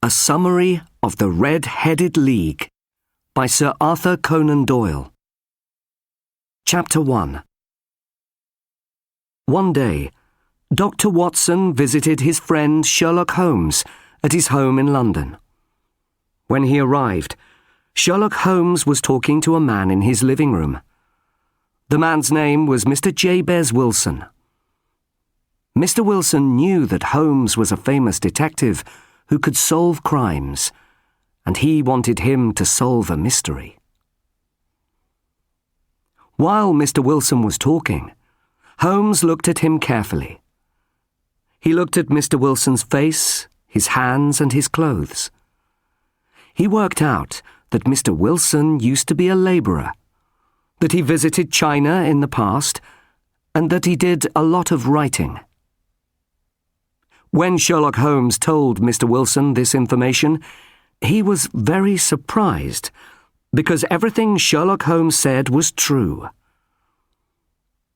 A Summary of the Red-Headed League by Sir Arthur Conan Doyle. Chapter 1. One day, Dr. Watson visited his friend Sherlock Holmes at his home in London. When he arrived, Sherlock Holmes was talking to a man in his living room. The man's name was Mr. Jabez Wilson. Mr. Wilson knew that Holmes was a famous detective who could solve crimes, and he wanted him to solve a mystery. While Mr. Wilson was talking, Holmes looked at him carefully. He looked at Mr. Wilson's face, his hands, and his clothes. He worked out that Mr. Wilson used to be a labourer, that he visited China in the past, and that he did a lot of writing. When Sherlock Holmes told Mr. Wilson this information, he was very surprised, because everything Sherlock Holmes said was true.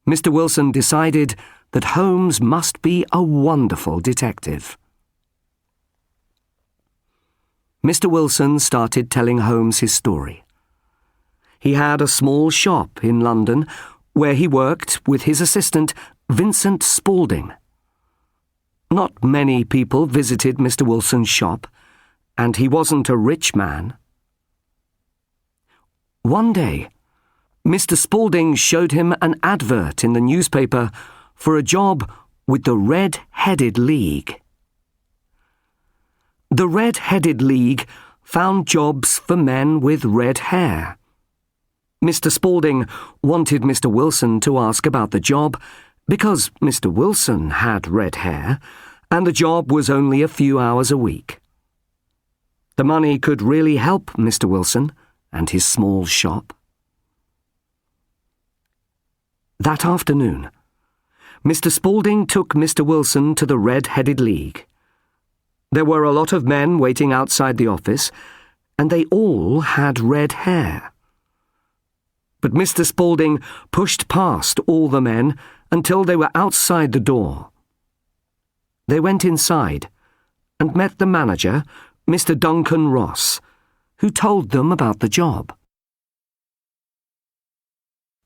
Mr. Wilson decided that Holmes must be a wonderful detective. Mr. Wilson started telling Holmes his story. He had a small shop in London where he worked with his assistant, Vincent Spaulding. Not many people visited Mr. Wilson's shop, and he wasn't a rich man. One day, Mr. Spaulding showed him an advert in the newspaper for a job with the Red-Headed League. The Red-Headed League found jobs for men with red hair. Mr. Spaulding wanted Mr. Wilson to ask about the job because Mr. Wilson had red hair, and the job was only a few hours a week. The money could really help Mr. Wilson and his small shop. That afternoon, Mr. Spaulding took Mr. Wilson to the Red-Headed League. There were a lot of men waiting outside the office, and they all had red hair. But Mr. Spaulding pushed past all the men until they were outside the door. They went inside and met the manager, Mr. Duncan Ross, who told them about the job.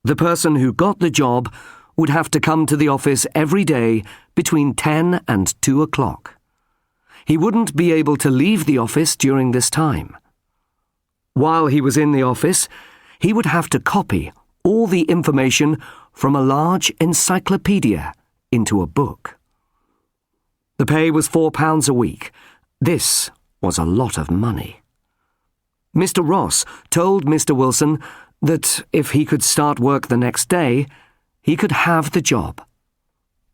The person who got the job would have to come to the office every day between 10 and 2 o'clock. He wouldn't be able to leave the office during this time. While he was in the office, he would have to copy all the information from a large encyclopedia into a book. The pay was £4 a week. This was a lot of money. Mr. Ross told Mr. Wilson that if he could start work the next day, he could have the job.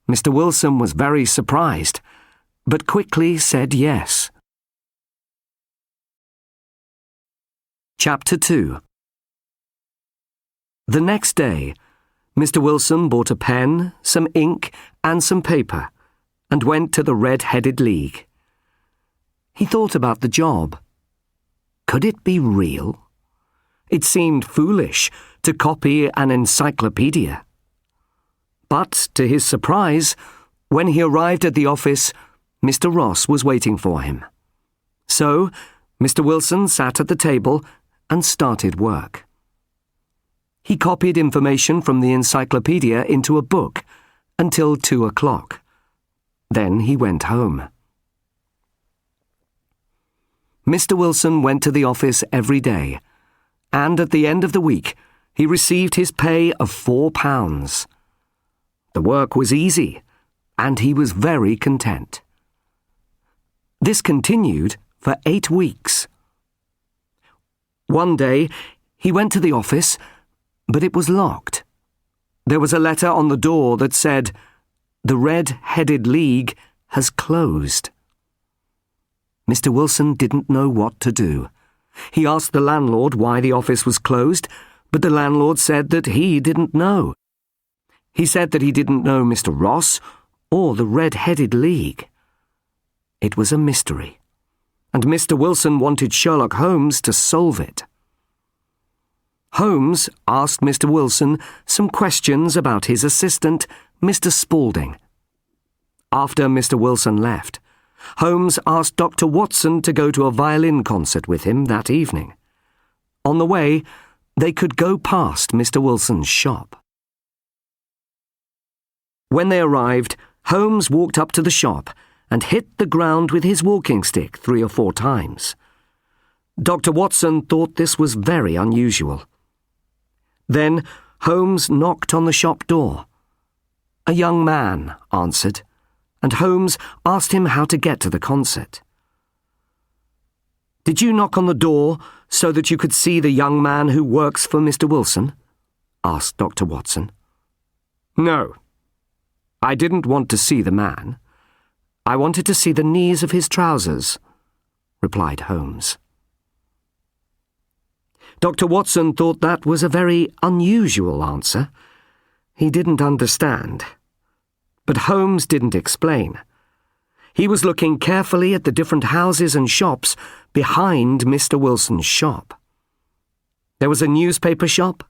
Mr. Wilson was very surprised, but quickly said yes. Chapter 2. The next day, Mr. Wilson bought a pen, some ink, and some paper, and went to the Red-Headed League. He thought about the job. Could it be real? It seemed foolish to copy an encyclopedia. But, to his surprise, when he arrived at the office, Mr. Ross was waiting for him. So, Mr. Wilson sat at the table and started work. He copied information from the encyclopedia into a book until 2 o'clock. Then he went home. Mr. Wilson went to the office every day, and at the end of the week, he received his pay of £4. The work was easy, and he was very content. This continued for 8 weeks. One day, he went to the office, but it was locked. There was a letter on the door that said, "The Red-Headed League has closed." Mr. Wilson didn't know what to do. He asked the landlord why the office was closed, but the landlord said that he didn't know. He said that he didn't know Mr. Ross or the Red-Headed League. It was a mystery, and Mr. Wilson wanted Sherlock Holmes to solve it. Holmes asked Mr. Wilson some questions about his assistant, Mr. Spaulding. After Mr. Wilson left, Holmes asked Dr. Watson to go to a violin concert with him that evening. On the way, they could go past Mr. Wilson's shop. When they arrived, Holmes walked up to the shop and hit the ground with his walking stick 3 or 4 times. Dr. Watson thought this was very unusual. Then Holmes knocked on the shop door. A young man answered, and Holmes asked him how to get to the concert. "Did you knock on the door so that you could see the young man who works for Mr. Wilson?" asked Dr. Watson. "No. I didn't want to see the man. I wanted to see the knees of his trousers," replied Holmes. Dr. Watson thought that was a very unusual answer. He didn't understand. But Holmes didn't explain. He was looking carefully at the different houses and shops behind Mr. Wilson's shop. There was a newspaper shop,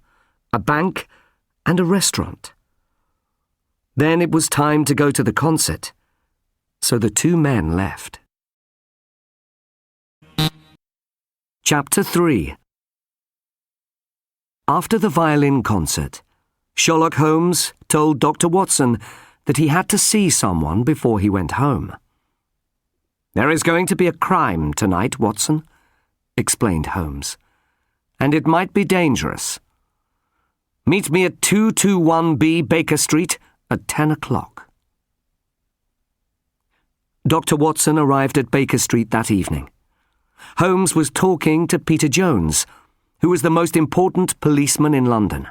a bank, and a restaurant. Then it was time to go to the concert, so the 2 men left. Chapter 3. After the violin concert, Sherlock Holmes told Dr. Watson that he had to see someone before he went home. "There is going to be a crime tonight, Watson," explained Holmes, "and it might be dangerous. Meet me at 221B Baker Street at 10 o'clock. Dr. Watson arrived at Baker Street that evening. Holmes was talking to Peter Jones, who was the most important policeman in London,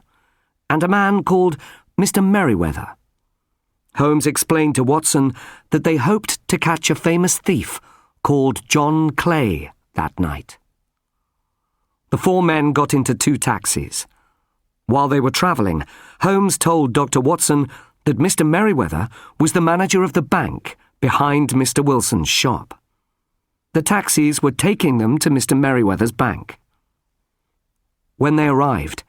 and a man called Mr. Merriweather. Holmes explained to Watson that they hoped to catch a famous thief called John Clay that night. The 4 men got into 2 taxis. While they were travelling, Holmes told Dr. Watson that Mr. Merriweather was the manager of the bank behind Mr. Wilson's shop. The taxis were taking them to Mr. Merriweather's bank. When they arrived,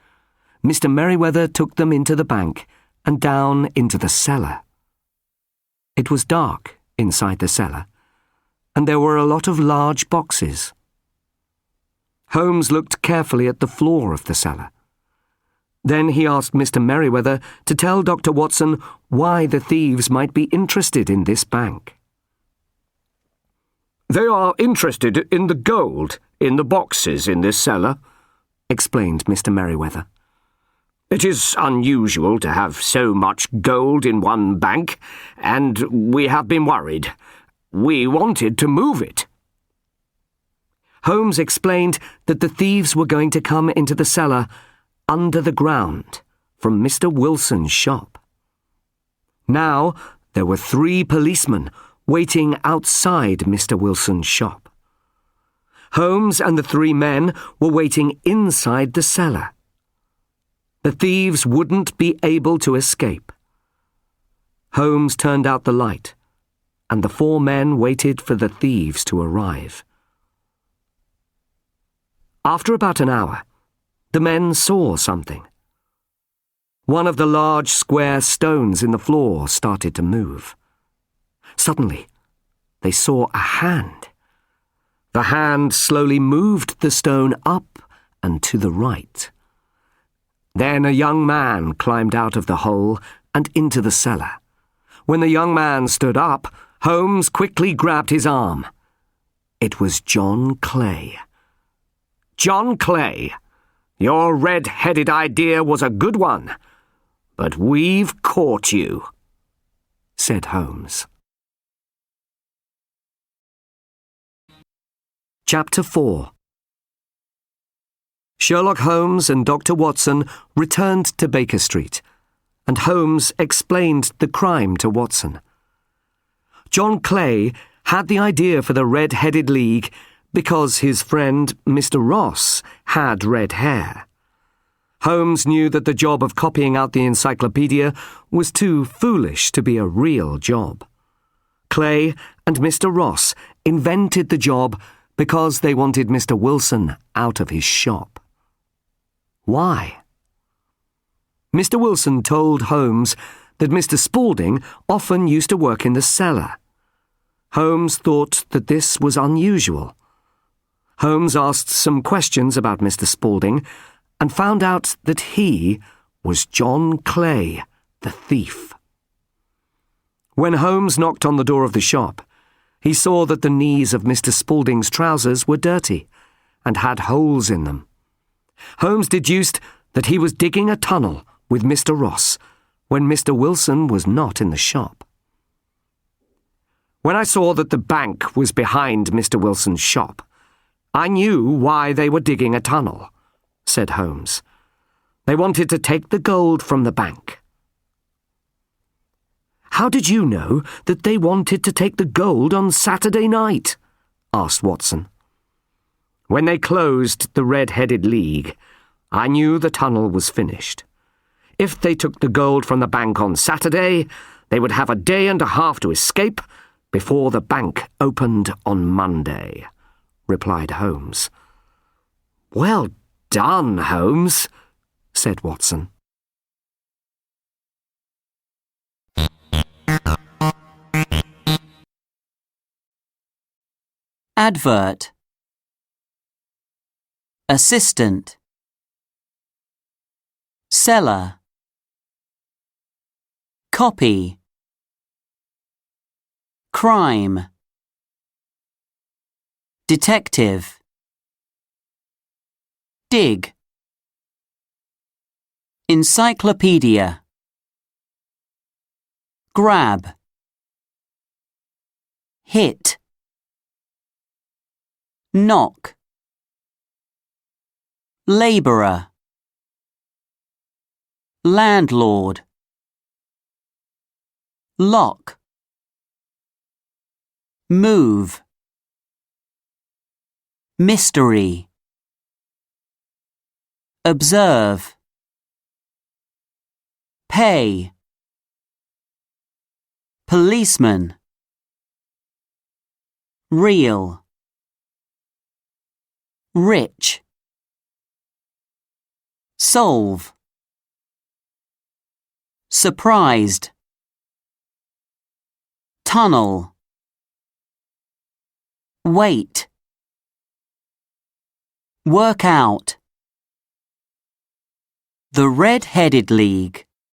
Mr. Merriweather took them into the bank and down into the cellar. It was dark inside the cellar, and there were a lot of large boxes. Holmes looked carefully at the floor of the cellar. Then he asked Mr. Merriweather to tell Dr. Watson why the thieves might be interested in this bank. "They are interested in the gold in the boxes in this cellar," explained Mr. Merriweather. "It is unusual to have so much gold in one bank, and we have been worried. We wanted to move it." Holmes explained that the thieves were going to come into the cellar under the ground from Mr. Wilson's shop. Now there were 3 policemen waiting outside Mr. Wilson's shop. Holmes and the 3 men were waiting inside the cellar. The thieves wouldn't be able to escape. Holmes turned out the light, and the 4 men waited for the thieves to arrive. After about an hour, the men saw something. One of the large square stones in the floor started to move. Suddenly, they saw a hand. The hand slowly moved the stone up and to the right. Then a young man climbed out of the hole and into the cellar. When the young man stood up, Holmes quickly grabbed his arm. It was John Clay. "John Clay, your red-headed idea was a good one, but we've caught you," said Holmes. Chapter 4. Sherlock Holmes and Dr. Watson returned to Baker Street, and Holmes explained the crime to Watson. John Clay had the idea for the Red-Headed League because his friend Mr. Ross had red hair. Holmes knew that the job of copying out the encyclopedia was too foolish to be a real job. Clay and Mr. Ross invented the job because they wanted Mr. Wilson out of his shop. Why? Mr. Wilson told Holmes that Mr. Spaulding often used to work in the cellar. Holmes thought that this was unusual. Holmes asked some questions about Mr. Spaulding and found out that he was John Clay, the thief. When Holmes knocked on the door of the shop, he saw that the knees of Mr. Spaulding's trousers were dirty and had holes in them. Holmes deduced that he was digging a tunnel with Mr. Ross when Mr. Wilson was not in the shop. When I saw that the bank was behind Mr. Wilson's shop, I knew why they were digging a tunnel, said Holmes. They wanted to take the gold from the bank. How did you know that they wanted to take the gold on Saturday night? Asked Watson. When they closed the Red-Headed League, I knew the tunnel was finished. If they took the gold from the bank on Saturday, they would have a day and a half to escape before the bank opened on Monday, replied Holmes. Well done, Holmes, said Watson. Advert. Assistant. Seller. Copy. Crime. Detective. Dig. Encyclopedia. Grab. Hit. Knock. Labourer. Landlord. Lock. Move. Mystery. Observe. Pay. Policeman. Real. Rich. Solve. Surprised. Tunnel. Wait. Work out. The Red-Headed League.